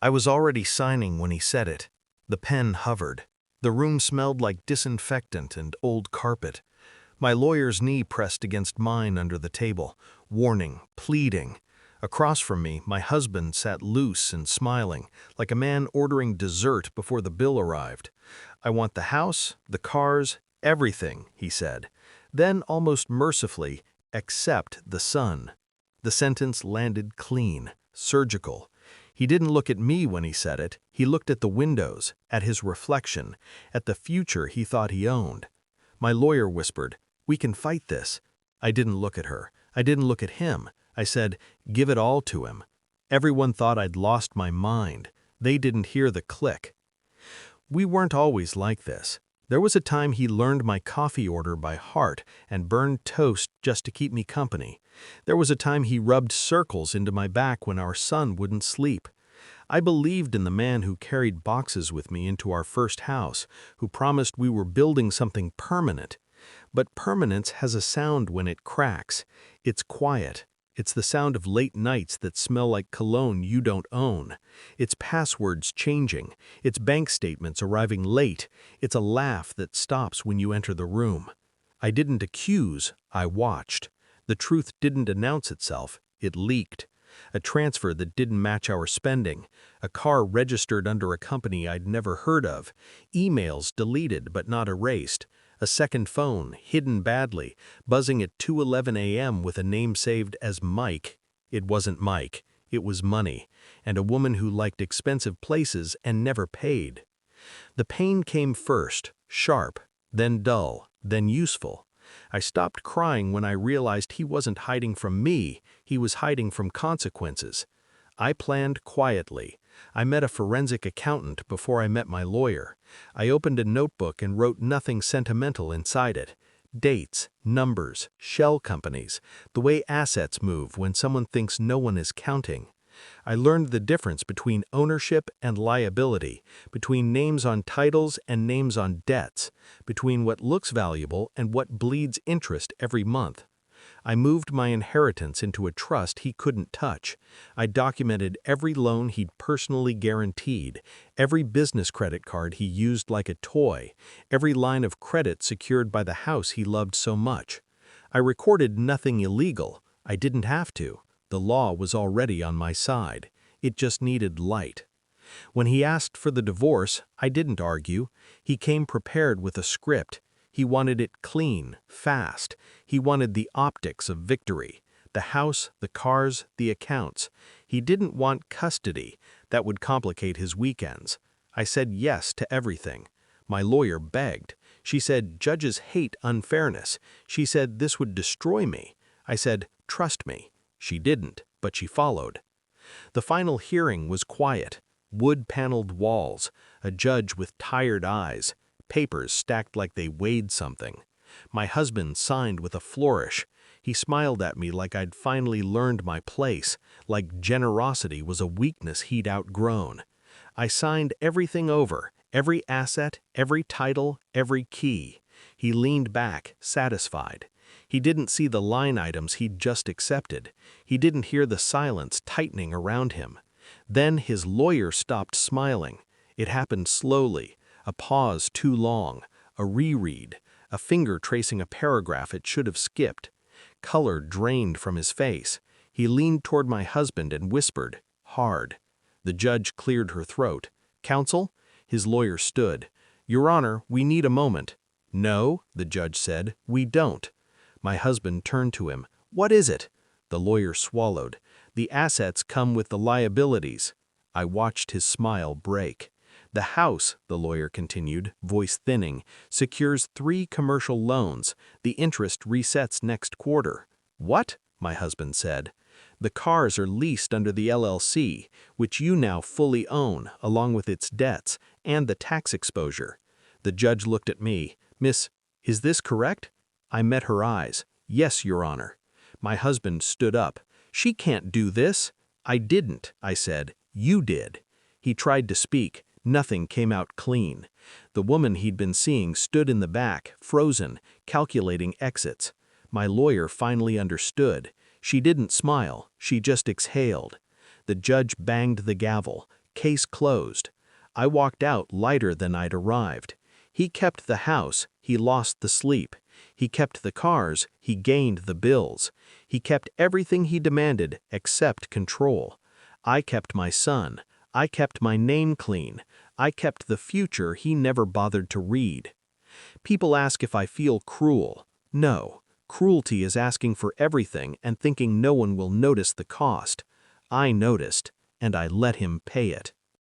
I was already signing when he said it. The pen hovered. The room smelled like disinfectant and old carpet. My lawyer's knee pressed against mine under the table, warning, pleading. Across from me, my husband sat loose and smiling, like a man ordering dessert before the bill arrived. "I want the house, the cars, everything," he said. Then, almost mercifully, "except the son." The sentence landed clean, surgical. He didn't look at me when he said it. He looked at the windows, at his reflection, at the future he thought he owned. My lawyer whispered, "We can fight this." I didn't look at her. I didn't look at him. I said, "Give it all to him." Everyone thought I'd lost my mind. They didn't hear the click. We weren't always like this. There was a time he learned my coffee order by heart and burned toast just to keep me company. There was a time he rubbed circles into my back when our son wouldn't sleep. I believed in the man who carried boxes with me into our first house, who promised we were building something permanent. But permanence has a sound when it cracks. It's quiet. It's the sound of late nights that smell like cologne you don't own. It's passwords changing. It's bank statements arriving late. It's a laugh that stops when you enter the room. I didn't accuse, I watched. The truth didn't announce itself, it leaked. A transfer that didn't match our spending. A car registered under a company I'd never heard of. Emails deleted but not erased. A second phone, hidden badly, buzzing at 2:11 a.m. with a name saved as Mike. It wasn't Mike, it was money, and a woman who liked expensive places and never paid. The pain came first, sharp, then dull, then useful. I stopped crying when I realized he wasn't hiding from me, he was hiding from consequences. I planned quietly. I met a forensic accountant before I met my lawyer. I opened a notebook and wrote nothing sentimental inside it. Dates, numbers, shell companies, the way assets move when someone thinks no one is counting. I learned the difference between ownership and liability, between names on titles and names on debts, between what looks valuable and what bleeds interest every month. I moved my inheritance into a trust he couldn't touch. I documented every loan he'd personally guaranteed, every business credit card he used like a toy, every line of credit secured by the house he loved so much. I recorded nothing illegal. I didn't have to. The law was already on my side. It just needed light. When he asked for the divorce, I didn't argue. He came prepared with a script. He wanted it clean, fast. He wanted the optics of victory. The house, the cars, the accounts. He didn't want custody. That would complicate his weekends. I said yes to everything. My lawyer begged. She said, "Judges hate unfairness." She said this would destroy me. I said, "Trust me." She didn't, but she followed. The final hearing was quiet. Wood-paneled walls, a judge with tired eyes, papers stacked like they weighed something. My husband signed with a flourish. He smiled at me like I'd finally learned my place, like generosity was a weakness he'd outgrown. I signed everything over, every asset, every title, every key. He leaned back, satisfied. He didn't see the line items he'd just accepted. He didn't hear the silence tightening around him. Then his lawyer stopped smiling. It happened slowly, a pause too long, a reread, a finger tracing a paragraph it should have skipped. Color drained from his face. He leaned toward my husband and whispered, hard. The judge cleared her throat. "Counsel?" His lawyer stood. "Your Honor, we need a moment." "No," the judge said, "we don't." My husband turned to him. "What is it?" The lawyer swallowed. "The assets come with the liabilities." I watched his smile break. "The house," the lawyer continued, voice thinning, "secures 3 commercial loans. The interest resets next quarter." "What?" my husband said. "The cars are leased under the LLC, which you now fully own, along with its debts and the tax exposure." The judge looked at me. "Miss, is this correct?" I met her eyes. "Yes, Your Honor." My husband stood up. "She can't do this." "I didn't," I said. "You did." He tried to speak. Nothing came out clean. The woman he'd been seeing stood in the back, frozen, calculating exits. My lawyer finally understood. She didn't smile. She just exhaled. The judge banged the gavel. Case closed. I walked out lighter than I'd arrived. He kept the house, he lost the sleep. He kept the cars, he gained the bills. He kept everything he demanded except control. I kept my son. I kept my name clean. I kept the future he never bothered to read. People ask if I feel cruel. No. Cruelty is asking for everything and thinking no one will notice the cost. I noticed, and I let him pay it.